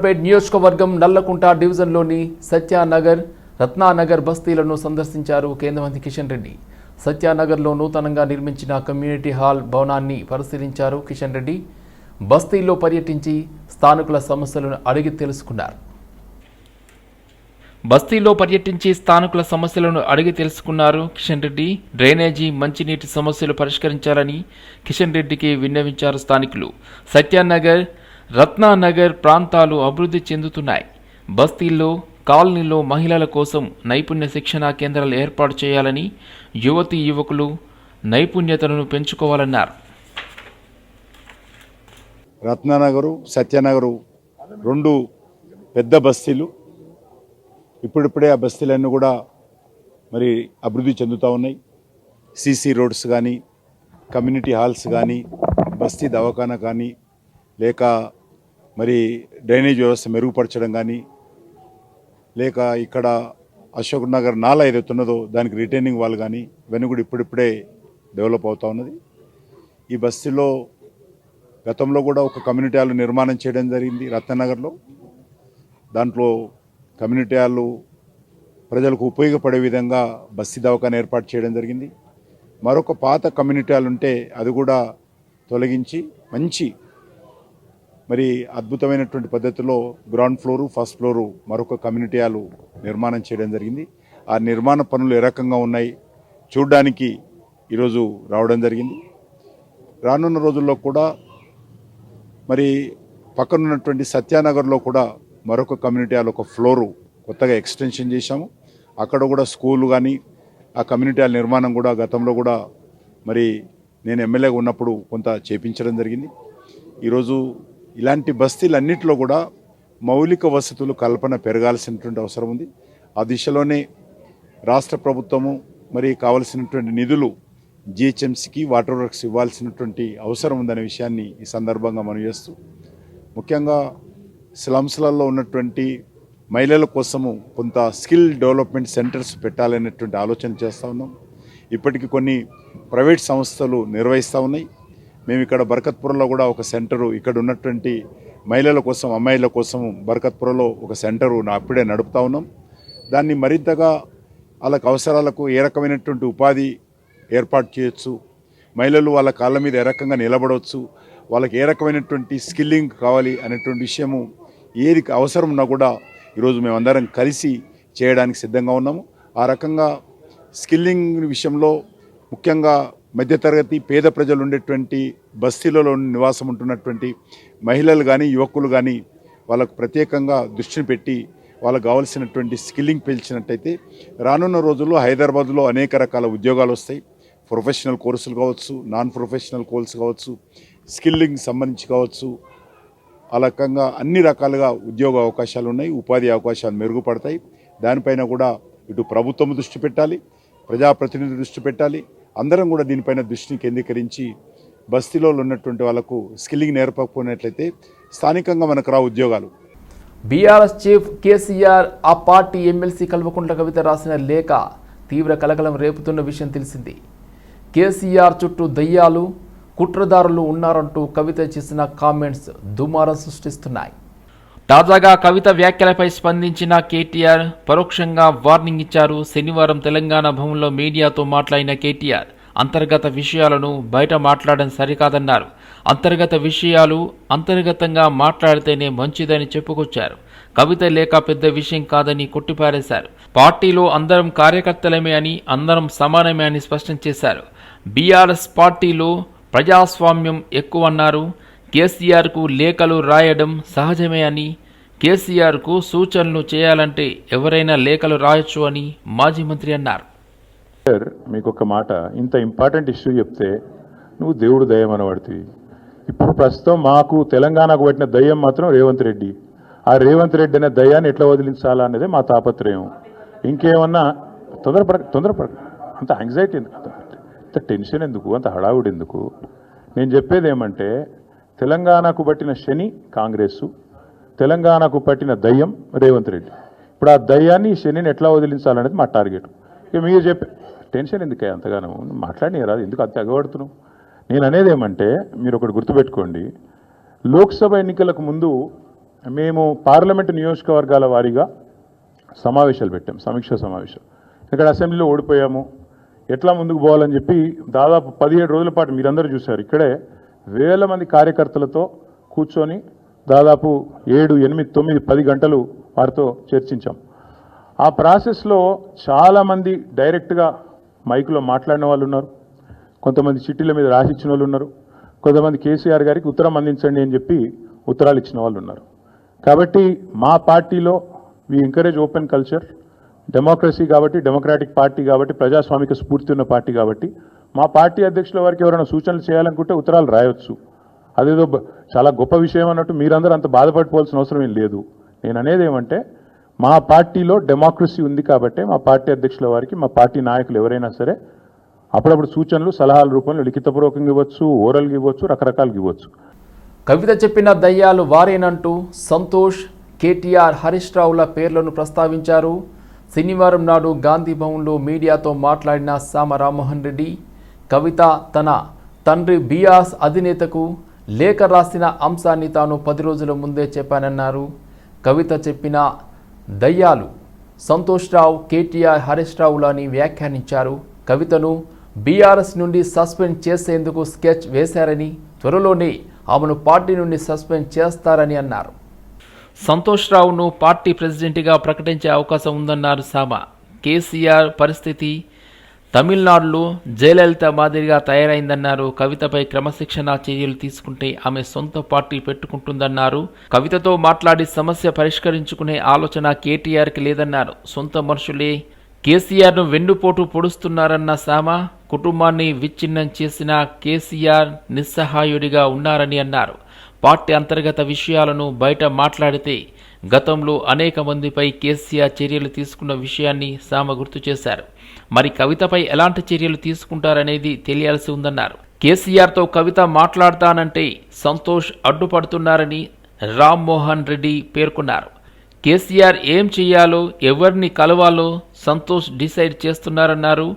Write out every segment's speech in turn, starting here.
పేట్ నియోజకవర్గం నల్లకుంట డివిజన్లోని సత్యానగర్, రత్నానగర్ బస్తీలను సందర్శించారు కేంద్ర మంత్రి కిషన్ రెడ్డి. సత్యానగర్లో నూతనంగా నిర్మించిన కమ్యూనిటీ హాల్ భవనాన్ని పరిశీలించారు కిషన్ రెడ్డి. బస్తీల్లో పర్యటించి స్థానికుల సమస్యలను అడిగి తెలుసుకున్నారు. కిషన్ రెడ్డి డ్రైనేజీ, మంచినీటి సమస్యలు పరిష్కరించాలని కిషన్ రెడ్డికి విన్నవించారు స్థానికులు. సత్యానగర్, రత్నానగర్ ప్రాంతాలు అభివృద్ధి చెందుతున్నాయి. బస్తీల్లో, కాలనీలో మహిళల కోసం నైపుణ్య శిక్షణా కేంద్రాలు ఏర్పాటు చేయాలని, యువతీ యువకులు నైపుణ్యతలను పెంచుకోవాలన్నారు. రత్నానగరు, సత్యానగరు రెండు పెద్ద బస్తీలు. ఇప్పుడిప్పుడే ఆ బస్తీలన్నీ కూడా మరి అభివృద్ధి చెందుతూ ఉన్నాయి. సీసీ రోడ్స్ కానీ, కమ్యూనిటీ హాల్స్ కానీ, బస్తీ దవాఖానా కానీ, లేక మరి డ్రైనేజ్ వ్యవస్థ మెరుగుపరచడం కానీ, లేక ఇక్కడ అశోక్ నగర్ నాలా ఏదైతున్నదో దానికి రిటైనింగ్ వాల్ కానీ, ఇవన్నీ కూడా ఇప్పుడిప్పుడే డెవలప్ అవుతూ ఉన్నది. ఈ బస్తీలో గతంలో కూడా ఒక కమ్యూనిటీ హాల్ నిర్మాణం చేయడం జరిగింది రత్ననగర్లో. దాంట్లో కమ్యూనిటీ హాల్ ప్రజలకు ఉపయోగపడే విధంగా బస్తీ దవాఖానా ఏర్పాటు చేయడం జరిగింది. మరొక పాత కమ్యూనిటీ హాల్ ఉంటే అది కూడా తొలగించి మంచి మరి అద్భుతమైనటువంటి పద్ధతిలో గ్రౌండ్ ఫ్లోరు, ఫస్ట్ ఫ్లోరు మరొక కమ్యూనిటీ హాల్ నిర్మాణం చేయడం జరిగింది. ఆ నిర్మాణ పనులు ఏ రకంగా ఉన్నాయి చూడడానికి ఈరోజు రావడం జరిగింది. రానున్న రోజుల్లో కూడా మరి పక్కనున్నటువంటి సత్యానగర్లో కూడా మరొక కమ్యూనిటీ హాల్ ఒక ఫ్లోరు కొత్తగా ఎక్స్టెన్షన్ చేశాము. అక్కడ కూడా స్కూల్ కానీ, ఆ కమ్యూనిటీ హాల్ నిర్మాణం కూడా గతంలో కూడా మరి నేను ఎమ్మెల్యేగా ఉన్నప్పుడు కొంత చేపించడం జరిగింది. ఈరోజు ఇలాంటి బస్తీలన్నింటిలో కూడా మౌలిక వసతులు కల్పన పెరగాల్సినటువంటి అవసరం ఉంది. ఆ దిశలోనే రాష్ట్ర ప్రభుత్వము మరి కావలసినటువంటి నిధులు జిహెచ్ఎంసీకి, వాటర్ వర్క్స్ ఇవ్వాల్సినటువంటి అవసరం ఉందనే విషయాన్ని ఈ సందర్భంగా మనం చేస్తూ, ముఖ్యంగా స్లమ్స్లలో ఉన్నటువంటి మహిళల కోసము కొంత స్కిల్ డెవలప్మెంట్ సెంటర్స్ పెట్టాలనేటువంటి ఆలోచన చేస్తూ ఉన్నాం. ఇప్పటికీ కొన్ని ప్రైవేట్ సంస్థలు నిర్వహిస్తూ ఉన్నాయి. మేము ఇక్కడ బర్కత్పురలో కూడా ఒక సెంటరు, ఇక్కడ ఉన్నటువంటి మహిళల కోసం, అమ్మాయిల కోసం బర్కత్పురలో ఒక సెంటరు అప్పుడే నడుపుతూ ఉన్నాం. దాన్ని మరింతగా వాళ్ళకు అవసరాలకు ఏ రకమైనటువంటి ఉపాధి ఏర్పాటు చేయొచ్చు, మహిళలు వాళ్ళ కాళ్ళ మీద ఏ రకంగా నిలబడవచ్చు, వాళ్ళకి ఏ రకమైనటువంటి స్కిల్లింగ్ కావాలి అనేటువంటి విషయము ఏది అవసరం ఉన్నా కూడా ఈరోజు మేమందరం కలిసి చేయడానికి సిద్ధంగా ఉన్నాము. ఆ రకంగా స్కిల్లింగ్ విషయంలో ముఖ్యంగా మధ్యతరగతి పేద ప్రజలు ఉండేటువంటి బస్తీలలో నివాసం ఉంటున్నటువంటి మహిళలు కానీ, యువకులు కానీ వాళ్ళకు ప్రత్యేకంగా దృష్టిని పెట్టి వాళ్ళకు కావాల్సినటువంటి స్కిల్లింగ్ పెంచినట్టయితే రానున్న రోజుల్లో హైదరాబాద్లో అనేక రకాల ఉద్యోగాలు వస్తాయి. ప్రొఫెషనల్ కోర్సులు కావచ్చు, నాన్ ప్రొఫెషనల్ కోర్సు కావచ్చు, స్కిల్లింగ్ సంబంధించి కావచ్చు, ఆ రకంగా అన్ని రకాలుగా ఉద్యోగ అవకాశాలు ఉన్నాయి, ఉపాధి అవకాశాలు మెరుగుపడతాయి. దానిపైన కూడా ఇటు ప్రభుత్వం దృష్టి పెట్టాలి, ప్రజాప్రతినిధులు దృష్టి పెట్టాలి. అందరం కూడా దీనిపైన దృష్టిని కేంద్రీకరించి బస్తీలో ఉన్నటువంటి వాళ్ళకు స్కిల్లింగ్ నేర్పకపోయినట్లయితే స్థానికంగా మనకు రా ఉద్యోగాలు. బీఆర్ఎస్ చీఫ్ కేసీఆర్ ఆ పార్టీ ఎమ్మెల్సీ కల్వకుంట్ల కవిత రాసిన లేఖ తీవ్ర కలకలం రేపుతున్న విషయం తెలిసింది. కేసీఆర్ చుట్టూ దయ్యాలు, కుట్రదారులు ఉన్నారంటూ కవిత చేసిన కామెంట్స్ దుమారం సృష్టిస్తున్నాయి. తాజాగా కవిత వ్యాఖ్యలపై స్పందించిన కేటీఆర్ పరోక్షంగా వార్నింగ్ ఇచ్చారు. శనివారం తెలంగాణ భవన్లో మీడియాతో మాట్లాడిన కేటీఆర్ అంతర్గత విషయాలను బయట మాట్లాడడం సరికాదన్నారు. అంతర్గత విషయాలు అంతర్గతంగా మాట్లాడితేనే మంచిదని చెప్పుకొచ్చారు. కవిత లేఖ పెద్ద విషయం కాదని కొట్టిపారేశారు. పార్టీలో అందరం కార్యకర్తలమే అని, అందరం సమానమే అని స్పష్టం చేశారు. బీఆర్ఎస్ పార్టీలో ప్రజాస్వామ్యం ఎక్కువన్నారు. కేసీఆర్కు లేఖలు రాయడం సహజమే అని, కేసీఆర్కు సూచనలు చేయాలంటే ఎవరైనా లేఖలు రాయొచ్చు అని మాజీ మంత్రి అన్నారు. మీకు ఒక మాట, ఇంత ఇంపార్టెంట్ ఇష్యూ చెప్తే నువ్వు దేవుడు దయ్యం అనబడుతుంది. ఇప్పుడు ప్రస్తుతం మాకు తెలంగాణకు పట్టిన దయ్యం మాత్రం రేవంత్ రెడ్డి. ఆ రేవంత్ రెడ్డి అనే దయ్యాన్ని ఎట్లా వదిలించాలా అనేది మా తాపత్రయం. ఇంకేమన్నా తొందరపడ అంత యాంగ్జైటీ ఎందుకు, అంత టెన్షన్ ఎందుకు, అంత హడావుడి ఎందుకు? నేను చెప్పేది ఏమంటే, తెలంగాణకు పట్టిన శని కాంగ్రెసు, తెలంగాణకు పట్టిన దయ్యం రేవంత్ రెడ్డి. ఇప్పుడు ఆ దయ్యాన్ని, శనిని ఎట్లా వదిలించాలనేది మా టార్గెట్. ఇక మీరు చెప్పే టెన్షన్ ఎందుకే అంతగానో మాట్లాడి రాదు, ఎందుకు అంత ఎగబడుతున్నావు? నేను అనేది ఏమంటే, మీరు ఒకటి గుర్తుపెట్టుకోండి, లోక్సభ ఎన్నికలకు ముందు మేము పార్లమెంటు నియోజకవర్గాల వారీగా సమావేశాలు పెట్టాం, సమీక్షా సమావేశం. ఇక్కడ అసెంబ్లీలో ఓడిపోయాము, ఎట్లా ముందుకు పోవాలని చెప్పి దాదాపు 17 రోజుల పాటు మీరందరూ చూశారు. ఇక్కడే వేల మంది కార్యకర్తలతో కూర్చొని దాదాపు 7, 8, 9, 10 గంటలు వారితో చర్చించాం. ఆ ప్రాసెస్లో చాలామంది డైరెక్ట్గా మైకులో మాట్లాడిన వాళ్ళు ఉన్నారు, కొంతమంది చిట్టీల మీద రాసిచ్చిన వాళ్ళు ఉన్నారు, కొంతమంది కేసీఆర్ గారికి ఉత్తరం అందించండి అని చెప్పి ఉత్తరాలు ఇచ్చిన వాళ్ళు ఉన్నారు. కాబట్టి మా పార్టీలో we encourage open culture, democracy కాబట్టి, డెమోక్రాటిక్ పార్టీ కాబట్టి, ప్రజాస్వామిక స్ఫూర్తి ఉన్న పార్టీ కాబట్టి మా పార్టీ అధ్యక్షుల వారికి ఎవరైనా సూచనలు చేయాలనుకుంటే ఉత్తరాలు రాయొచ్చు. అదేదో చాలా గొప్ప విషయం అన్నట్టు మీరందరూ అంత బాధపడిపోవాల్సిన అవసరం ఏం లేదు. నేను అనేది ఏమంటే మా పార్టీలో డెమోక్రసీ ఉంది కాబట్టి మా పార్టీ అధ్యక్షుల వారికి మా పార్టీ నాయకులు ఎవరైనా సరే అప్పుడప్పుడు సూచనలు సలహాల రూపంలో లిఖితపూర్వకంగా ఇవ్వచ్చు, ఓరల్గా ఇవ్వచ్చు, రకరకాలుగా ఇవ్వచ్చు. కవిత చెప్పిన దయ్యాలు వారేనంటూ సంతోష్, కేటీఆర్, హరీష్ రావుల పేర్లను ప్రస్తావించారు. శనివారం నాడు గాంధీ భవన్లో మీడియాతో మాట్లాడిన సామ రామ్మోహన్ రెడ్డి, కవిత తన తండ్రి బీఆర్ఎస్ అధినేతకు లేఖ రాసిన అంశాన్ని తాను 10 రోజుల ముందే చెప్పానన్నారు. కవిత చెప్పిన దయ్యాలు సంతోష్ రావు, కేటీఆర్, హరీష్ రావులని వ్యాఖ్యానించారు. కవితను బీఆర్ఎస్ నుండి సస్పెండ్ చేసేందుకు స్కెచ్ వేశారని, త్వరలోనే ఆమెను పార్టీ నుండి సస్పెండ్ చేస్తారని అన్నారు. సంతోష్ రావును పార్టీ ప్రెసిడెంట్గా ప్రకటించే అవకాశం ఉందన్నారు సామ. కేసీఆర్ పరిస్థితి తమిళనాడులో జయలలిత మాదిరిగా తయారైందన్నారు. కవితపై క్రమశిక్షణ చర్యలు తీసుకుంటే ఆమె సొంత పార్టీ పెట్టుకుంటుందన్నారు. కవితతో మాట్లాడి సమస్య పరిష్కరించుకునే ఆలోచన కేటీఆర్కి లేదన్నారు. సొంత మనుషులే కేసీఆర్ను వెన్నుపోటు పొడుస్తున్నారన్న సామ, కుటుంబాన్ని విచ్ఛిన్నం చేసిన కేసీఆర్ నిస్సహాయుడిగా ఉన్నారని అన్నారు. పార్టీ అంతర్గత విషయాలను బయట మాట్లాడితే గతంలో అనేక మందిపై కేసీఆర్ చర్యలు తీసుకున్న విషయాన్ని సామ గుర్తు చేశారు. మరి కవితపై ఎలాంటి చర్యలు తీసుకుంటారనేది తెలియాల్సి ఉందన్నారు. కేసీఆర్తో కవిత మాట్లాడతానంటే సంతోష్ అడ్డుపడుతున్నారని రామ్మోహన్ రెడ్డి పేర్కొన్నారు. కేసీఆర్ ఏం చేయాలో, ఎవరిని కలవాలో సంతోష్ డిసైడ్ చేస్తున్నారన్నారు.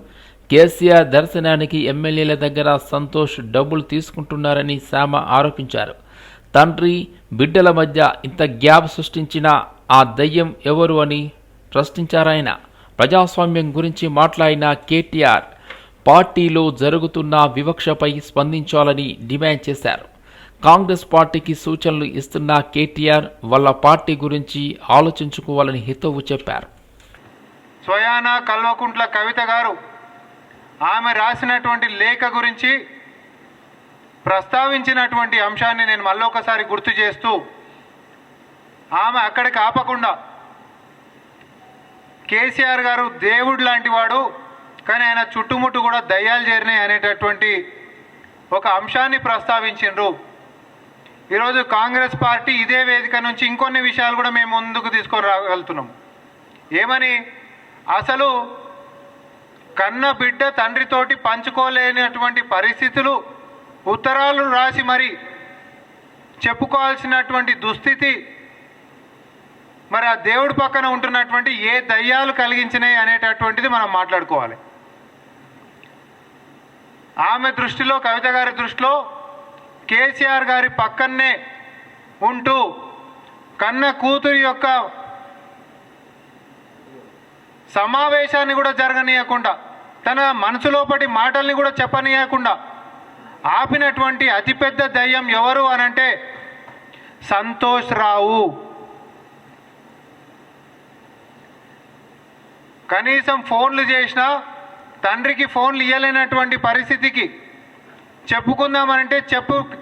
కేసీఆర్ దర్శనానికి ఎమ్మెల్యేల దగ్గర సంతోష్ డబ్బులు తీసుకుంటున్నారని సామ ఆరోపించారు. తండ్రి బిడ్డల మధ్య ఇంత గ్యాప్ సృష్టించిన ఆ దయ్యం ఎవరు అని ప్రశ్నించారాయన. ప్రజాస్వామ్యం గురించి మాట్లాడిన కేటీఆర్ పార్టీలో జరుగుతున్న వివక్షపై స్పందించాలని డిమాండ్ చేశారు. కాంగ్రెస్ పార్టీకి సూచనలు ఇస్తున్న కేటీఆర్ వాళ్ళ పార్టీ గురించి ఆలోచించుకోవాలని హితవు చెప్పారు. స్వయాన కల్వకుంట్ల కవిత గారు ఆమె రాసినటువంటి లేఖ గురించి ప్రస్తావించినటువంటి అంశాన్ని నేను మళ్ళొకసారి గుర్తు చేస్తూ, ఆమె అక్కడికి ఆపకుండా కేసీఆర్ గారు దేవుడు లాంటి వాడు, కానీ ఆయన చుట్టుముట్టు కూడా దయ్యాలు చేరినాయి అనేటటువంటి ఒక అంశాన్ని ప్రస్తావించిండ్రు. ఈరోజు కాంగ్రెస్ పార్టీ ఇదే వేదిక నుంచి ఇంకొన్ని విషయాలు కూడా మేము ముందుకు తీసుకొని రాగలుగుతున్నాం. ఏమని? అసలు కన్న బిడ్డ తండ్రితోటి పంచుకోలేనటువంటి పరిస్థితులు, ఉత్తరాలు రాసి మరి చెప్పుకోవాల్సినటువంటి దుస్థితి, మరి ఆ దేవుడి పక్కన ఉంటున్నటువంటి ఏ దయ్యాలు కలిగించినాయి అనేటటువంటిది మనం మాట్లాడుకోవాలి. ఆమె దృష్టిలో, కవిత గారి దృష్టిలో కేసీఆర్ గారి పక్కనే ఉంటూ కన్న కూతురి యొక్క సమావేశాన్ని కూడా జరగనీయకుండా, తన మనసులోపటి మాటల్ని కూడా చెప్పనీయకుండా ఆపినటువంటి అతిపెద్ద దయ్యం ఎవరు అనంటే సంతోష్ రావు. కనీసం ఫోన్లు చేసినా తండ్రికి ఫోన్లు ఇవ్వలేనటువంటి పరిస్థితికి, చెప్పుకుందామనంటే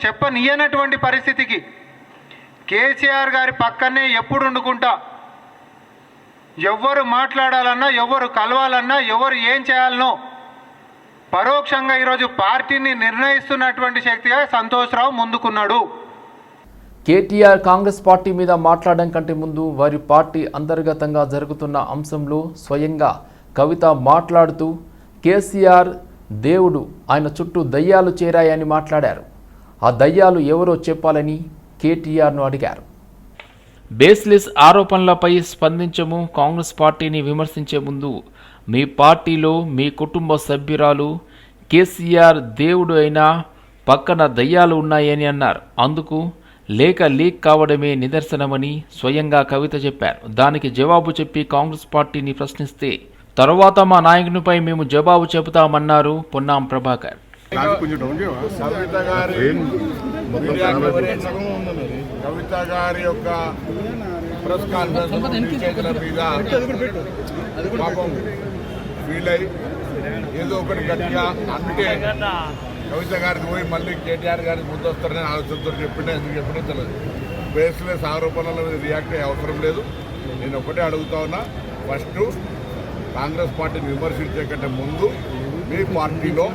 చెప్పనియనటువంటి పరిస్థితికి కేసీఆర్ గారి పక్కనే ఎప్పుడు వండుకుంటా, ఎవరు మాట్లాడాలన్నా, ఎవరు కలవాలన్నా, ఎవరు ఏం చేయాలనో పరోక్షంగా ఈరోజు పార్టీని నిర్ణయిస్తున్నటువంటి శక్తిగా సంతోష్ రావు ముందుకున్నాడు. కేటీఆర్ కాంగ్రెస్ పార్టీ మీద మాట్లాడడం కంటే ముందు వారి పార్టీ అంతర్గతంగా జరుగుతున్న అంశంలో స్వయంగా కవిత మాట్లాడుతూ కేసీఆర్ దేవుడు, ఆయన చుట్టూ దయ్యాలు చేరాయని మాట్లాడారు. ఆ దయ్యాలు ఎవరో చెప్పాలని కేటీఆర్ను అడిగారు. బేస్లెస్ ఆరోపణలపై స్పందించము. కాంగ్రెస్ పార్టీని విమర్శించే ముందు మీ పార్టీలో మీ కుటుంబ సభ్యురాలు కేసీఆర్ దేవుడు అయినా పక్కన దయ్యాలు ఉన్నాయని అన్నారు. అందుకు లేఖ లీక్ కావడమే నిదర్శనమని స్వయంగా కవిత చెప్పారు. దానికి జవాబు చెప్పి కాంగ్రెస్ పార్టీని ప్రశ్నిస్తే తరువాత మా నాయకునిపై మేము జవాబు చెబుతామన్నారు పొన్నాం ప్రభాకర్. కవిత గారి యొక్క ప్రెస్ కాన్ఫరెన్స్ మీద పాపం ఫీల్ అయ్యి ఏదో ఒకటి గట్టిగా అంటే కవిత గారికి పోయి మళ్ళీ కేటీఆర్ గారికి ముందు వస్తారని ఆలోచనతో చెప్పినా ఎందుకు చెప్పినా తెలియదు. బేస్లెస్ ఆరోపణల మీద రియాక్ట్ అయ్యే అవసరం లేదు. నేను ఒకటే అడుగుతా ఉన్నా, ఫస్ట్ కాంగ్రెస్ పార్టీని విమర్శించే కంటే ముందు మీ పార్టీలో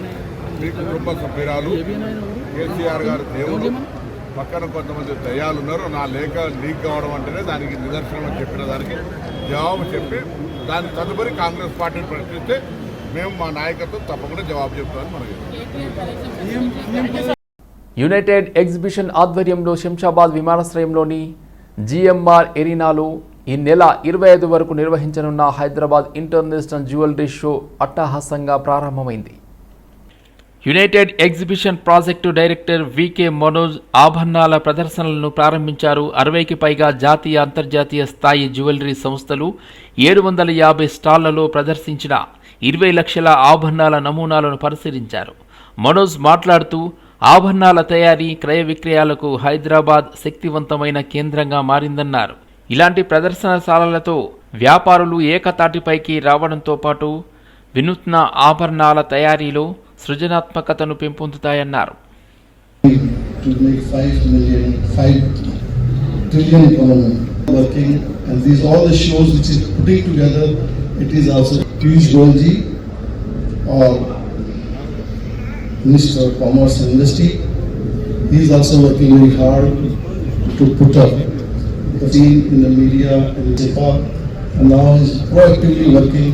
మీ కుటుంబ సభ్యురాలు కేసీఆర్ గారు దేవుడు, పక్కన కొంతమంది దయ్యాలు ఉన్నారు, నా లేఖ లీక్ కావడం అంటేనే దానికి నిదర్శనం అని చెప్పిన దానికి జవాబు చెప్పి దాని తదుపరి కాంగ్రెస్ పార్టీని ప్రశ్నిస్తే మేము మా నాయకత్వం తప్పకుండా జవాబు చెప్తామని మనకి. యునైటెడ్ ఎగ్జిబిషన్ ఆధ్వర్యంలో శంషాబాద్ విమానాశ్రయంలోని జిఎంఆర్ ఎరీనాలో ఈ నెల 25 వరకు నిర్వహించనున్న హైదరాబాద్ ఇంటర్నేషనల్ జ్యువెలరీ షో అట్టహాసంగా ప్రారంభమైంది. United Exhibition project director VK Manoj ఆభరణాల ప్రదర్శనలను ప్రారంభించారు. 60కి పైగా జాతీయ అంతర్జాతీయ స్థాయి జ్యువెలరీ సంస్థలు 750 స్టాళ్లలో ప్రదర్శించిన 20 లక్షల ఆభరణాల నమూనాలను పరిశీలించారు. మనోజ్ మాట్లాడుతూ ఆభరణాల తయారీ క్రయ విక్రయాలకు హైదరాబాద్ శక్తివంతమైన కేంద్రంగా మారిందన్నారు. ఇలాంటి ప్రదర్శనశాలలతో వ్యాపారులు ఏకతాటిపైకి రావడంతో పాటు వినూత్న ఆభరణాల తయారీలో సృజనాత్మకతను పెంపొందుతాయన్నారు. Minister of Commerce and Industry, he is also working very hard to put up the scene in the media and Japan, and now he is proactively working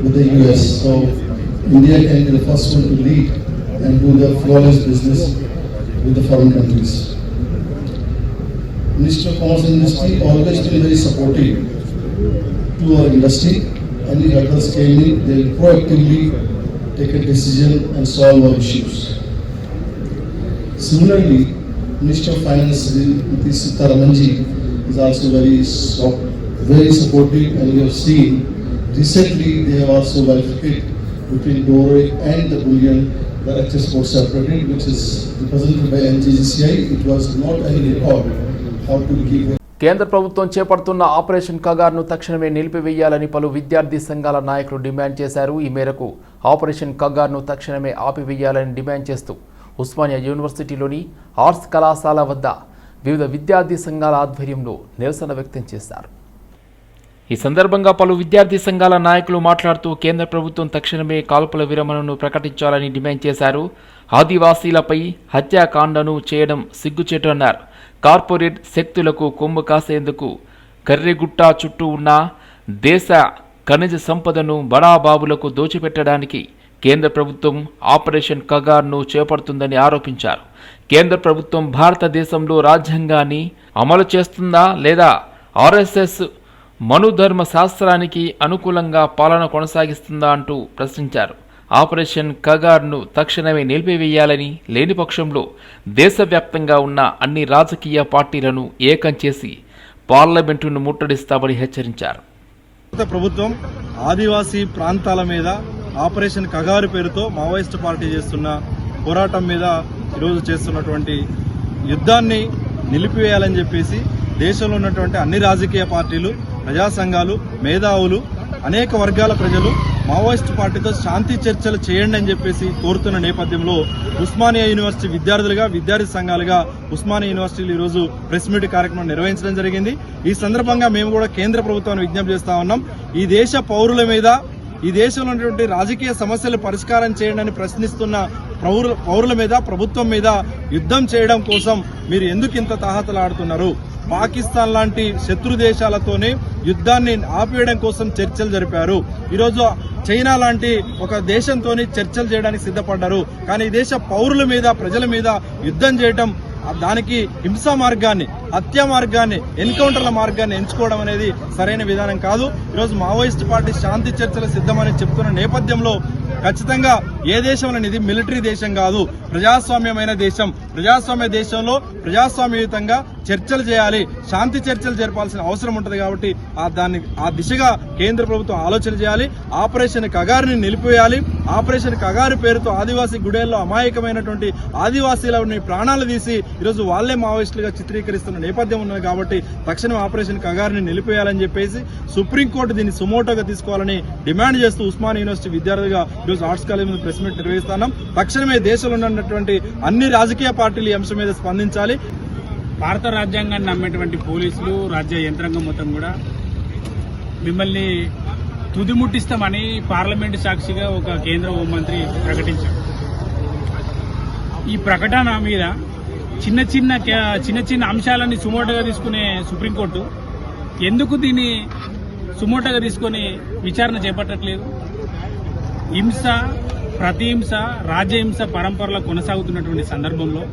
with the US. So India can be the first one to lead and do the flawless business with the foreign countries. Minister of Commerce and Industry always been very supportive to our industry, and if others came in, they will proactively take a decision and solve our issues. Similarly, Minister of Finance Sitharaman ji is also very supportive, and we have seen recently they have also bifurcated between Doré and the bullion. The export separated, which is represented by NGCI. It was not any record how to give. కేంద్ర ప్రభుత్వం చేపడుతున్న operation కగార్ను తక్షణమే నిలిపివేయాలని పలు విద్యార్థి సంఘాల నాయకులు demand చేశారు. ఈ మేరకు ఆపరేషన్ కగార్ను తక్షణమే ఆపివేయాలని డిమాండ్ చేస్తూ ఉస్మానియా యూనివర్సిటీలోని ఆర్ట్స్ కళాశాల వద్ద వివిధ విద్యార్థి సంఘాల ఆధ్వర్యంలో నిరసన వ్యక్తం చేశారు. ఈ సందర్భంగా పలు విద్యార్థి సంఘాల నాయకులు మాట్లాడుతూ కేంద్ర ప్రభుత్వం తక్షణమే కాల్పుల విరమణను ప్రకటించాలని డిమాండ్ చేశారు. ఆదివాసీలపై హత్యాకాండను చేయడం సిగ్గుచేటు అన్నారు. కార్పొరేట్ శక్తులకు కొమ్ము కాసేందుకు కర్రెగుట్ట చుట్టూ ఉన్న దేశ ఖనిజ సంపదను బడాబాబులకు దోచిపెట్టడానికి కేంద్ర ప్రభుత్వం ఆపరేషన్ కగార్ను చేపడుతుందని ఆరోపించారు. కేంద్ర ప్రభుత్వం భారతదేశంలో రాజ్యాంగాన్ని అమలు చేస్తుందా లేదా ఆర్ఎస్ఎస్ మనుధర్మ శాస్త్రానికి అనుకూలంగా పాలన కొనసాగిస్తుందా అంటూ ప్రశ్నించారు. ఆపరేషన్ కగార్ను తక్షణమే నిలిపివేయాలని, లేని పక్షంలో దేశవ్యాప్తంగా ఉన్న అన్ని రాజకీయ పార్టీలను ఏకం చేసి పార్లమెంటును ముట్టడిస్తామని హెచ్చరించారు. ప్రభుత్వం ఆదివాసీ ప్రాంతాల మీద ఆపరేషన్ కగారు పేరుతో మావోయిస్టు పార్టీ చేస్తున్న పోరాటం మీద ఈరోజు చేస్తున్నటువంటి యుద్ధాన్ని నిలిపివేయాలని చెప్పేసి దేశంలో ఉన్నటువంటి అన్ని రాజకీయ పార్టీలు, ప్రజా సంఘాలు, మేధావులు, అనేక వర్గాల ప్రజలు మావోయిస్టు పార్టీతో శాంతి చర్చలు చేయండి అని చెప్పేసి కోరుతున్న నేపథ్యంలో ఉస్మానియా యూనివర్సిటీ విద్యార్థులుగా, విద్యార్థి సంఘాలుగా ఉస్మానియా యూనివర్సిటీలో ఈరోజు ప్రెస్ మీట్ కార్యక్రమం నిర్వహించడం జరిగింది. ఈ సందర్భంగా మేము కూడా కేంద్ర ప్రభుత్వాన్ని విజ్ఞప్తి చేస్తా ఉన్నాం. ఈ దేశ పౌరుల మీద, ఈ దేశంలో ఉన్నటువంటి రాజకీయ సమస్యలు పరిష్కారం చేయండి అని ప్రశ్నిస్తున్న పౌరుల మీద, ప్రభుత్వం మీద యుద్ధం చేయడం కోసం మీరు ఎందుకు ఇంత తాహతలాడుతున్నారు? పాకిస్తాన్ లాంటి శత్రు దేశాలతోనే యుద్ధాన్ని ఆపివేయడం కోసం చర్చలు జరిపారు. ఈరోజు చైనా లాంటి ఒక దేశంతో చర్చలు చేయడానికి సిద్ధపడ్డారు. కానీ ఈ దేశ పౌరుల మీద, ప్రజల మీద యుద్ధం చేయడం, దానికి హింసా మార్గాన్ని హత్యా మార్గాన్ని, ఎన్కౌంటర్ల మార్గాన్ని ఎంచుకోవడం అనేది సరైన విధానం కాదు. ఈరోజు మావోయిస్ట్ పార్టీ శాంతి చర్చలు సిద్ధమని చెప్తున్న నేపథ్యంలో ఖచ్చితంగా ఏ దేశం అనేది మిలిటరీ దేశం కాదు, ప్రజాస్వామ్యమైన దేశం. ప్రజాస్వామ్య దేశంలో ప్రజాస్వామ్యయుతంగా చర్చలు చేయాలి, శాంతి చర్చలు జరపాల్సిన అవసరం ఉంటుంది. కాబట్టి ఆ దిశగా కేంద్ర ప్రభుత్వం ఆలోచన చేయాలి. ఆపరేషన్ కగారుని నిలిపివేయాలి. ఆపరేషన్ కగారు పేరుతో ఆదివాసీ గుడేల్లో అమాయకమైనటువంటి ఆదివాసీలని ప్రాణాలు తీసి ఈరోజు వాళ్లే మావోయిస్టులుగా చిత్రీకరిస్తున్న నేపథ్యం ఉన్నది. కాబట్టి తక్షణం ఆపరేషన్ కగారుని నిలిపివేయాలని చెప్పేసి సుప్రీంకోర్టు దీన్ని సుమోటోగా తీసుకోవాలని డిమాండ్ చేస్తూ ఉస్మానియా యూనివర్సిటీ విద్యార్థిగా ఈరోజు ఆర్ట్స్ కాలేజ్ మీద ప్రెస్ మీట్ నిర్వహిస్తున్నాం. తక్షణమే దేశంలో ఉన్నటువంటి అన్ని రాజకీయ పార్టీలు ఈ అంశం మీద స్పందించాలి. భారత రాజ్యాంగాన్ని నమ్మేటువంటి పోలీసులు, రాజ్య యంత్రాంగం మొత్తం కూడా మిమ్మల్ని తుదిముట్టిస్తామని పార్లమెంటు సాక్షిగా ఒక కేంద్ర హోంమంత్రి ప్రకటించారు. ఈ ప్రకటన మీద చిన్న చిన్న అంశాలని సుమోటోగా తీసుకునే సుప్రీంకోర్టు ఎందుకు దీన్ని సుమోటోగా తీసుకొని విచారణ చేపట్టట్లేదు? హింస, ప్రతిహింస, రాజ్యహింస పరంపరలో కొనసాగుతున్నటువంటి సందర్భంలో,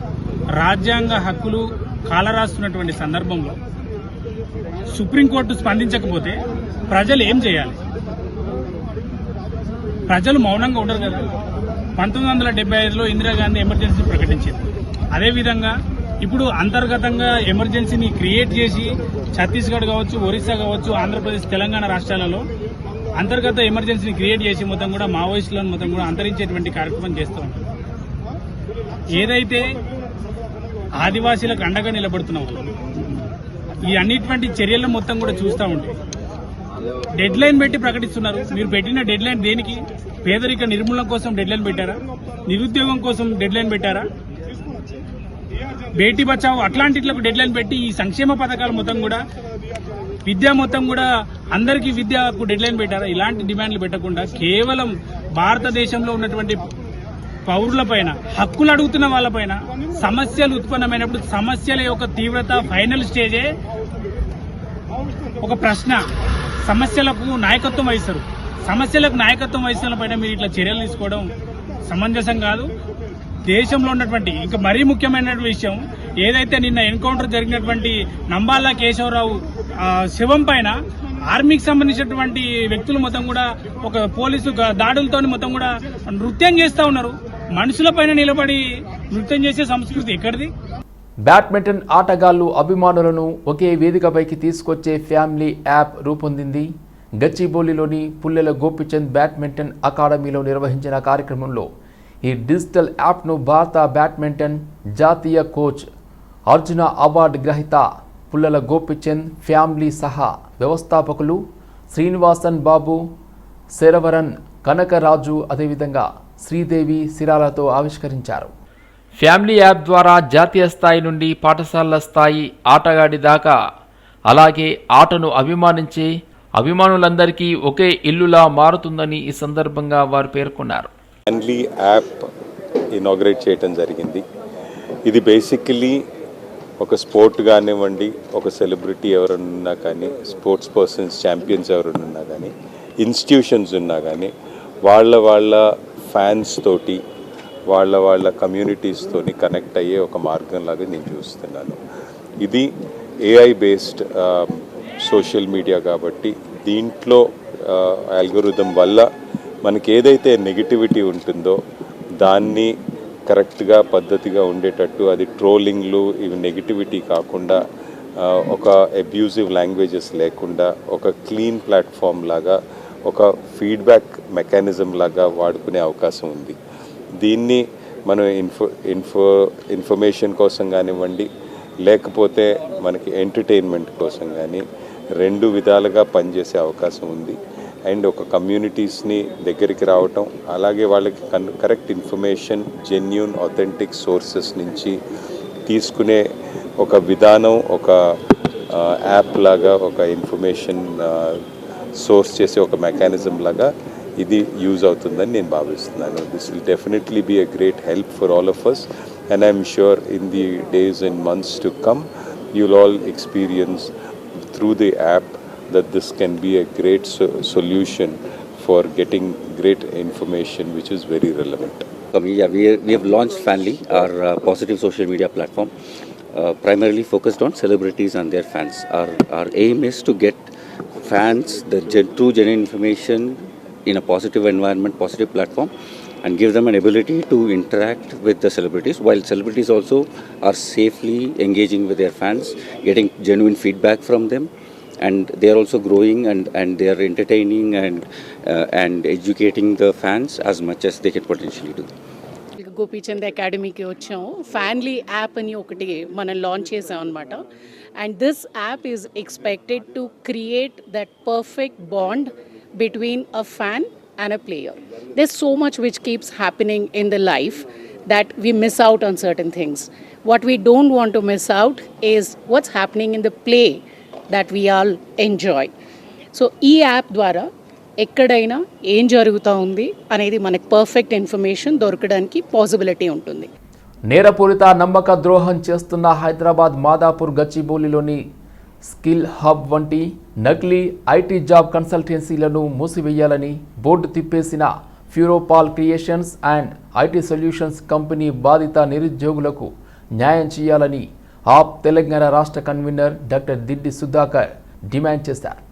రాజ్యాంగ హక్కులు కాలరాస్తున్నటువంటి సందర్భంలో సుప్రీంకోర్టు స్పందించకపోతే ప్రజలు ఏం చేయాలి? ప్రజలు మౌనంగా ఉండరు కదా. 1975లో ఇందిరాగాంధీ ఎమర్జెన్సీ ప్రకటించింది. అదేవిధంగా ఇప్పుడు అంతర్గతంగా ఎమర్జెన్సీని క్రియేట్ చేసి ఛత్తీస్గఢ్ కావచ్చు, ఒరిస్సా కావచ్చు, ఆంధ్రప్రదేశ్, తెలంగాణ రాష్ట్రాలలో అంతర్గత ఎమర్జెన్సీని క్రియేట్ చేసి మొత్తం కూడా మావోయిస్టులను మొత్తం కూడా అంతరించేటువంటి కార్యక్రమం చేస్తూ ఉంటారు. ఏదైతే ఆదివాసీలకు అండగా నిలబడుతున్నాం, ఈ అన్నిటువంటి చర్యలను మొత్తం కూడా చూస్తూ ఉంటే డెడ్ లైన్ పెట్టి ప్రకటిస్తున్నారు. మీరు పెట్టిన డెడ్ లైన్ దేనికి? పేదరిక నిర్మూలన కోసం డెడ్ లైన్ పెట్టారా? నిరుద్యోగం కోసం డెడ్ లైన్ పెట్టారా? బేటీ బచావో అట్లాంటిలకు డెడ్ లైన్ పెట్టి ఈ సంక్షేమ పథకాలు మొత్తం కూడా, విద్య మొత్తం కూడా అందరికీ విద్యకు డెడ్ లైన్ పెట్టారా? ఇలాంటి డిమాండ్లు పెట్టకుండా కేవలం భారతదేశంలో ఉన్నటువంటి పౌరులపైన, హక్కులు అడుగుతున్న వాళ్ళపైన సమస్యలు ఉత్పన్నమైనప్పుడు సమస్యల యొక్క తీవ్రత ఫైనల్ స్టేజే ఒక ప్రశ్న. సమస్యలకు నాయకత్వం వహిస్తారు. సమస్యలకు నాయకత్వం వహిస్తున్న పైన మీరు ఇట్లా చర్యలు తీసుకోవడం సమంజసం కాదు. దేశంలో ఉన్నటువంటి ఇంకా మరీ ముఖ్యమైన విషయం, ఏదైతే నిన్న ఎన్కౌంటర్ జరిగినటువంటి నంబాల కేశవరావు శివం పైన ఆర్మీకి సంబంధించినటువంటి వ్యక్తులు మొత్తం కూడా ఒక పోలీసు దాడులతో మొత్తం కూడా నృత్యం చేస్తూ ఉన్నారు. మనుషుల పైన నిలబడి నృత్యం చేసే సంస్కృతి ఎక్కడిది? బ్యాడ్మింటన్ ఆటగాళ్లు, అభిమానులను ఒకే వేదికపైకి తీసుకొచ్చే ఫ్యామిలీ యాప్ రూపొందింది. గచ్చిబౌలిలోని పుల్లెల గోపిచంద్ బ్యాడ్మింటన్ అకాడమీలో నిర్వహించిన కార్యక్రమంలో ఈ డిజిటల్ యాప్ను భారత బ్యాడ్మింటన్ జాతీయ కోచ్, అర్జున అవార్డు గ్రహీత పుల్లెల గోపిచంద్ ఫ్యామిలీ సహా వ్యవస్థాపకులు శ్రీనివాసన్ బాబు, శరవరన్, కనకరాజు, అదేవిధంగా శ్రీదేవి సిరాలతో ఆవిష్కరించారు. ఫ్యామిలీ యాప్ ద్వారా జాతీయ స్థాయి నుండి పాఠశాలల స్థాయి ఆటగాడి దాకా, అలాగే ఆటను అభిమానించే అభిమానులందరికీ ఒకే ఇల్లులా మారుతుందని ఈ సందర్భంగా వారు పేర్కొన్నారు. ఫ్యామిలీ యాప్ ఇనాగ్రేట్ చేయడం జరిగింది. ఇది బేసికలీ ఒక స్పోర్ట్ కానివ్వండి, ఒక సెలబ్రిటీ ఎవరన్నా కానీ, స్పోర్ట్స్ పర్సన్స్, ఛాంపియన్స్ ఎవరన్నా కానీ, ఇన్స్టిట్యూషన్స్ ఉన్నా కానీ వాళ్ళ ఫ్యాన్స్ తోటి, వాళ్ళ కమ్యూనిటీస్తోని కనెక్ట్ అయ్యే ఒక మార్గంలాగా నేను చూస్తున్నాను. ఇది ఏఐ బేస్డ్ సోషల్ మీడియా కాబట్టి దీంట్లో అల్గోరిథం వల్ల మనకి ఏదైతే నెగిటివిటీ ఉంటుందో దాన్ని కరెక్ట్గా, పద్ధతిగా ఉండేటట్టు, అది ట్రోలింగ్లు, ఇవి నెగిటివిటీ కాకుండా, ఒక అబ్యూజివ్ లాంగ్వేజెస్ లేకుండా, ఒక క్లీన్ ప్లాట్ఫామ్ లాగా, ఒక ఫీడ్బ్యాక్ మెకానిజం లాగా వాడుకునే అవకాశం ఉంది. దీన్ని మనం ఇన్ఫర్మేషన్ కోసం కానివ్వండి, లేకపోతే మనకి ఎంటర్టైన్మెంట్ కోసం కానీ, రెండు విధాలుగా పనిచేసే అవకాశం ఉంది. అండ్ ఒక కమ్యూనిటీస్ని దగ్గరికి రావటం, అలాగే వాళ్ళకి correct information genuine authentic sources నుంచి తీసుకునే ఒక విధానం, ఒక యాప్ లాగా, ఒక ఇన్ఫర్మేషన్ సోర్స్ చేసే ఒక మెకానిజం లాగా ఇది యూజ్ అవుతుందని నేను భావిస్తున్నాను. This will definitely be a great help for all of us, and I'm sure in the days and months to come you will all experience through the app that this can be a great solution for getting great information which is very relevant. We have launched Fanly, our positive social media platform. primarily focused on celebrities and their fans. Our aim is to get fans the true genuine information in a positive environment, positive platform, and give them an ability to interact with the celebrities, while celebrities also are safely engaging with their fans, getting genuine feedback from them, and they are also growing and they are entertaining and educating the fans as much as they can potentially do. Gopichand అకాడమీకి వచ్చాము. ఫ్యాన్లీ app అని ఒకటి మనం launch చేసాం అనమాట. And this app is expected to create that perfect bond between a fan and a player. There's so much which keeps happening in the life that we miss out on certain things. What we don't want to miss out is what's happening in the play that we all enjoy. So ee app ద్వారా ఎక్కడైనా ఏం జరుగుతూ ఉంది అనేది మనకు perfect information దొరకడానికి possibility ఉంటుంది. నేరపూరిత నమ్మక ద్రోహం చేస్తున్న హైదరాబాద్ మాదాపూర్ గచ్చిబౌలిలోని స్కిల్ హబ్ వంటి నకిలీ ఐటీ జాబ్ కన్సల్టెన్సీలను మూసివేయాలని బోర్డు తిప్పేసిన Furopal creations and IT solutions company బాధిత నిరుద్యోగులకు న్యాయం చేయాలని ఆప్ తెలంగాణ రాష్ట్ర convener doctor Diddi Sudhakar demand చేశారు.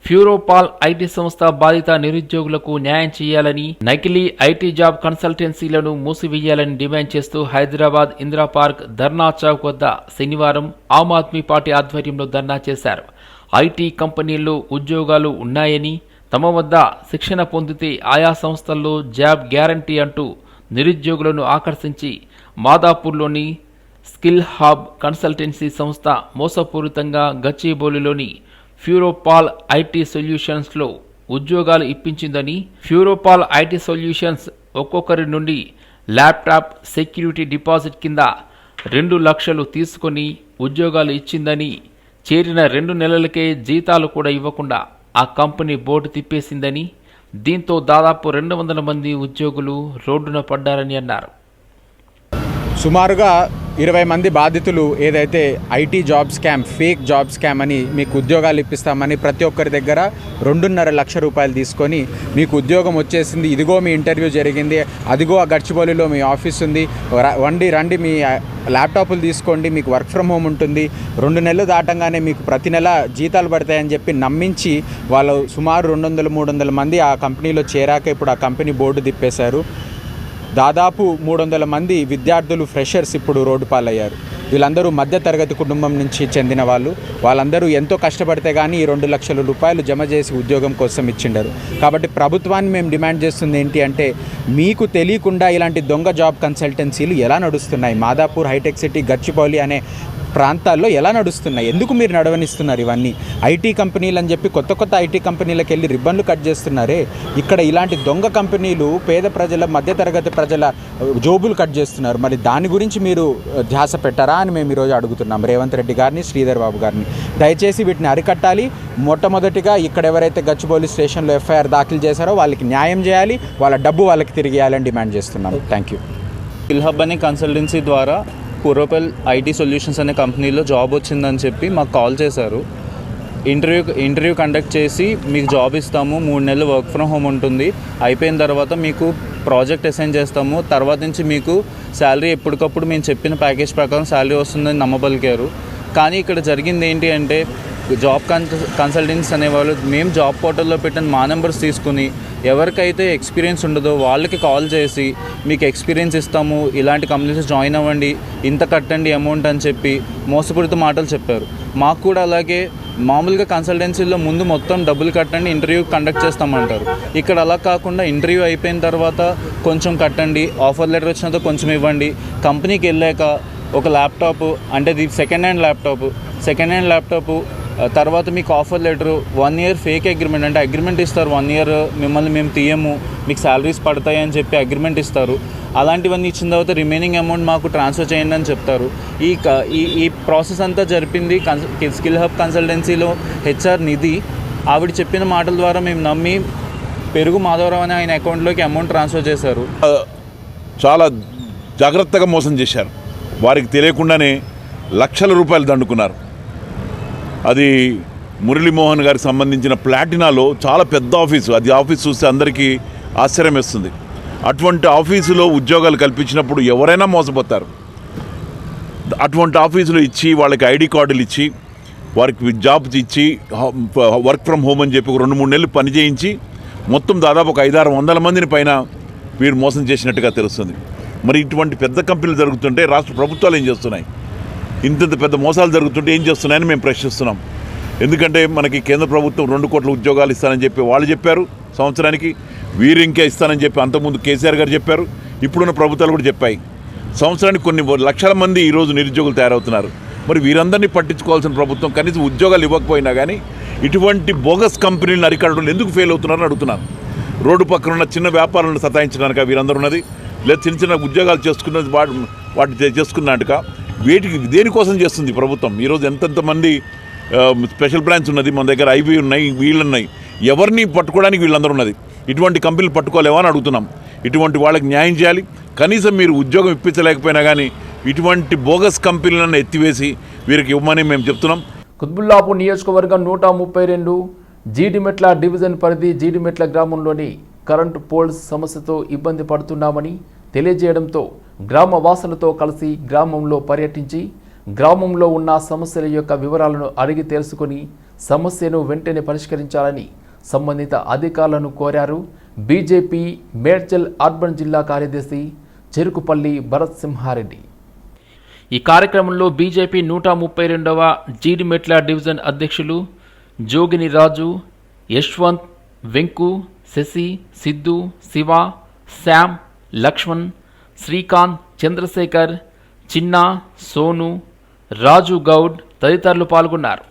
ఫ్యూరోపాల్ ఐటీ సంస్థ బాధిత నిరుద్యోగులకు న్యాయం చేయాలని, నకిలీ ఐటీ జాబ్ కన్సల్టెన్సీలను మూసివేయాలని డిమాండ్ చేస్తూ హైదరాబాద్ ఇందిరా పార్క్ ధర్నా చౌక్ వద్ద శనివారం ఆమ్ ఆద్మీ పార్టీ ఆధ్వర్యంలో ధర్నా చేశారు. ఐటీ కంపెనీల్లో ఉద్యోగాలు ఉన్నాయని, తమ వద్ద శిక్షణ పొందితే ఆయా సంస్థల్లో జాబ్ గ్యారంటీ అంటూ నిరుద్యోగులను ఆకర్షించి మాదాపూర్లోని స్కిల్ హబ్ కన్సల్టెన్సీ సంస్థ మోసపూరితంగా గచ్చిబౌలిలోని ఫ్యూరోపాల్ ఐటీ సొల్యూషన్స్లో ఉద్యోగాలు ఇప్పించిందని, ఫ్యూరోపాల్ ఐటీ సొల్యూషన్స్ ఒక్కొక్కరి నుండి ల్యాప్టాప్ సెక్యూరిటీ డిపాజిట్ కింద 2 లక్షలు తీసుకొని ఉద్యోగాలు ఇచ్చిందని, చేరిన 2 నెలలకే జీతాలు కూడా ఇవ్వకుండా ఆ కంపెనీ బోర్డు తిప్పేసిందని, దీంతో దాదాపు 200 మంది ఉద్యోగులు రోడ్డున పడ్డారని అన్నారు. సుమారుగా 20 మంది బాధితులు ఏదైతే IT job scam, fake job scam అని మీకు ఉద్యోగాలు ఇప్పిస్తామని ప్రతి ఒక్కరి దగ్గర 2.5 లక్ష రూపాయలు తీసుకొని మీకు ఉద్యోగం వచ్చేసింది, ఇదిగో మీ ఇంటర్వ్యూ జరిగింది, అదిగో ఆ గచ్చిబౌలిలో మీ ఆఫీస్ ఉంది, రండి మీ ల్యాప్టాప్లు తీసుకోండి, మీకు వర్క్ ఫ్రమ్ హోమ్ ఉంటుంది, 2 నెలలు దాటంగానే మీకు ప్రతి నెల జీతాలు పడతాయని చెప్పి నమ్మించి వాళ్ళు సుమారు 200-300 మంది ఆ కంపెనీలో చేరాక ఇప్పుడు ఆ కంపెనీ బోర్డు తిప్పేశారు. దాదాపు 300 మంది విద్యార్థులు, ఫ్రెషర్స్ ఇప్పుడు రోడ్డు పాలయ్యారు. వీళ్ళందరూ మధ్యతరగతి కుటుంబం నుంచి చెందిన వాళ్ళందరూ ఎంతో కష్టపడితే కానీ ఈ 2 లక్షల రూపాయలు జమ చేసి ఉద్యోగం కోసం ఇచ్చిండరు. కాబట్టి ప్రభుత్వాన్ని మేము డిమాండ్ చేస్తుంది ఏంటి అంటే, మీకు తెలియకుండా ఇలాంటి దొంగ జాబ్ కన్సల్టెన్సీలు ఎలా నడుస్తున్నాయి, మాదాపూర్, హైటెక్ సిటీ, గచ్చిబౌలి అనే ప్రాంతాల్లో ఎలా నడుస్తున్నాయి, ఎందుకు మీరు నడవనిస్తున్నారు ఇవన్నీ? ఐటీ కంపెనీలు అని చెప్పి కొత్త ఐటీ కంపెనీలకు వెళ్ళి రిబ్బన్లు కట్ చేస్తున్నారే, ఇక్కడ ఇలాంటి దొంగ కంపెనీలు పేద ప్రజల, మధ్యతరగతి ప్రజల జోబులు కట్ చేస్తున్నారు. మరి దాని గురించి మీరు ధ్యాస పెట్టారా అని మేము ఈరోజు అడుగుతున్నాం రేవంత్ రెడ్డి గారిని, శ్రీధర్ బాబు గారిని. దయచేసి వీటిని అరికట్టాలి. మొట్టమొదటిగా ఇక్కడ ఎవరైతే గచ్చిబౌలి స్టేషన్లో ఎఫ్ఐఆర్ దాఖలు చేశారో వాళ్ళకి న్యాయం చేయాలి, వాళ్ళ డబ్బు వాళ్ళకి తిరిగి ఇవ్వాలని డిమాండ్ చేస్తున్నాం. Thank you. స్కిల్ హబ్ అనే కన్సల్టెన్సీ ద్వారా ఫ్యూరోపాల్ ఐటీ సొల్యూషన్స్ అనే కంపెనీలో జాబ్ వచ్చిందని చెప్పి మాకు కాల్ చేశారు. ఇంటర్వ్యూ కండక్ట్ చేసి మీకు జాబ్ ఇస్తాము, 3 నెలలు వర్క్ ఫ్రమ్ హోమ్ ఉంటుంది, అయిపోయిన తర్వాత మీకు ప్రాజెక్ట్ అసైన్ చేస్తాము, తర్వాత నుంచి మీకు శాలరీ ఎప్పటికప్పుడు మేము చెప్పిన ప్యాకేజ్ ప్రకారం శాలరీ వస్తుందని నమ్మబలికారు. కానీ ఇక్కడ జరిగింది ఏంటి అంటే, జాబ్ కన్సల్టెన్సీ అనేవాళ్ళు మేము జాబ్ పోర్టల్లో పెట్టిన మా నెంబర్స్ తీసుకుని ఎవరికైతే ఎక్స్పీరియన్స్ ఉండదో వాళ్ళకి కాల్ చేసి మీకు ఎక్స్పీరియన్స్ ఇస్తాము, ఇలాంటి కంపెనీస్ జాయిన్ అవ్వండి, ఇంత కట్టండి అమౌంట్ అని చెప్పి మోసపూరిత మాటలు చెప్పారు. మాకు కూడా అలాగే మామూలుగా కన్సల్టెన్సీలో ముందు మొత్తం డబ్బులు కట్టండి, ఇంటర్వ్యూ కండక్ట్ చేస్తామంటారు. ఇక్కడ అలా కాకుండా ఇంటర్వ్యూ అయిపోయిన తర్వాత కొంచెం కట్టండి, ఆఫర్ లెటర్ వచ్చినంత కొంచెం ఇవ్వండి, కంపెనీకి వెళ్ళాక ఒక ల్యాప్టాప్, అంటే ఇది సెకండ్ హ్యాండ్ ల్యాప్టాప్ తర్వాత మీకు offer letter, 1 year fake agreement, అంటే అగ్రిమెంట్ ఇస్తారు, 1 ఇయర్ మిమ్మల్ని మేము తీయము, మీకు శాలరీస్ పడతాయి అని చెప్పి అగ్రిమెంట్ ఇస్తారు. అలాంటివన్నీ ఇచ్చిన తర్వాత రిమైనింగ్ అమౌంట్ మాకు ట్రాన్స్ఫర్ చేయండి అని చెప్తారు. ఈ ప్రాసెస్ అంతా జరిపింది స్కిల్ హబ్ కన్సల్టెన్సీలో హెచ్ఆర్ నిధి. ఆవిడ చెప్పిన మాటల ద్వారా మేము నమ్మి పెరుగు మాధవరావు అనే ఆయన అకౌంట్లోకి అమౌంట్ ట్రాన్స్ఫర్ చేశారు. చాలా జాగ్రత్తగా మోసం చేశారు. వారికి తెలియకుండానే లక్షల రూపాయలు దండుకున్నారు. అది మురళీమోహన్ గారికి సంబంధించిన ప్లాటినాలో చాలా పెద్ద ఆఫీసు. అది ఆఫీస్ చూస్తే అందరికీ ఆశ్చర్యం వేస్తుంది. అటువంటి ఆఫీసులో ఉద్యోగాలు కల్పించినప్పుడు ఎవరైనా మోసపోతారు. అటువంటి ఆఫీసులు ఇచ్చి వాళ్ళకి ఐడి కార్డులు ఇచ్చి వారికి జాబ్స్ ఇచ్చి వర్క్ ఫ్రమ్ హోమ్ అని చెప్పి ఒక 2-3 నెలలు పని చేయించి మొత్తం దాదాపు ఒక 500-600 మందిని పైన వీరు మోసం చేసినట్టుగా తెలుస్తుంది. మరి ఇటువంటి పెద్ద కంపెనీలు జరుగుతుంటే రాష్ట్ర ప్రభుత్వాలు ఏం చేస్తున్నాయి? ఇంత పెద్ద మోసాలు జరుగుతుంటే ఏం చేస్తున్నాయని మేము ప్రశ్నిస్తున్నాం. ఎందుకంటే మనకి కేంద్ర ప్రభుత్వం 2 కోట్ల ఉద్యోగాలు ఇస్తానని చెప్పి వాళ్ళు చెప్పారు సంవత్సరానికి, వీరు ఇంకా ఇస్తానని చెప్పి అంతకుముందు కేసీఆర్ గారు చెప్పారు, ఇప్పుడున్న ప్రభుత్వాలు కూడా చెప్పాయి. సంవత్సరానికి కొన్ని లక్షల మంది ఈరోజు నిరుద్యోగులు తయారవుతున్నారు. మరి వీరందరినీ పట్టించుకోవాల్సిన ప్రభుత్వం కనీసం ఉద్యోగాలు ఇవ్వకపోయినా కానీ ఇటువంటి బోగస్ కంపెనీలను అరికట్టడంలో ఎందుకు ఫెయిల్ అవుతున్నారని అడుగుతున్నాను. రోడ్డు పక్కన ఉన్న చిన్న వ్యాపారాలను సతాయించడానికి వీరందరూ ఉన్నది, లేదా చిన్న చిన్న ఉద్యోగాలు చేసుకున్నది వాటి చేసుకున్నట్టుగా వీటికి దేనికోసం చేస్తుంది ప్రభుత్వం? ఈరోజు ఎంతెంతమంది స్పెషల్ బ్రాంచ్ ఉన్నది, మన దగ్గర ఐబీ ఉన్నాయి, వీళ్ళు ఉన్నాయి, ఎవరిని పట్టుకోవడానికి వీళ్ళందరూ ఉన్నది. ఇటువంటి కంపెనీలు పట్టుకోలేవా అని అడుగుతున్నాం. ఇటువంటి వాళ్ళకి న్యాయం చేయాలి. కనీసం మీరు ఉద్యోగం ఇప్పించలేకపోయినా కానీ ఇటువంటి బోగస్ కంపెనీలను ఎత్తివేసి వీరికి ఇవ్వమని మేము చెప్తున్నాం. కుత్బుల్లాపూర్ నియోజకవర్గం 132 జీడిమెట్ల డివిజన్ పరిధి జీడిమెట్ల గ్రామంలోని కరెంటు పోల్స్ సమస్యతో ఇబ్బంది పడుతున్నామని తెలియజేయడంతో గ్రామ వాసులతో కలిసి గ్రామంలో పర్యటించి గ్రామంలో ఉన్న సమస్యల యొక్క వివరాలను అడిగి తెలుసుకుని సమస్యను వెంటనే పరిష్కరించాలని సంబంధిత అధికారులను కోరారు. బీజేపీ మేడ్చల్ అర్బన్ జిల్లా కార్యదర్శి చెరుకుపల్లి భరత్ సింహారెడ్డి. ఈ కార్యక్రమంలో బీజేపీ 132వ జీడిమెట్ల డివిజన్ అధ్యక్షులు జోగిని రాజు, యశ్వంత్, వెంకు, శశి, సిద్ధు, శివ, శ్యామ్, లక్ష్మణ్, శ్రీకాంత్, చంద్రశేఖర్, చిన్నా, సోను, రాజు గౌడ్ తదితరులు పాల్గొన్నారు.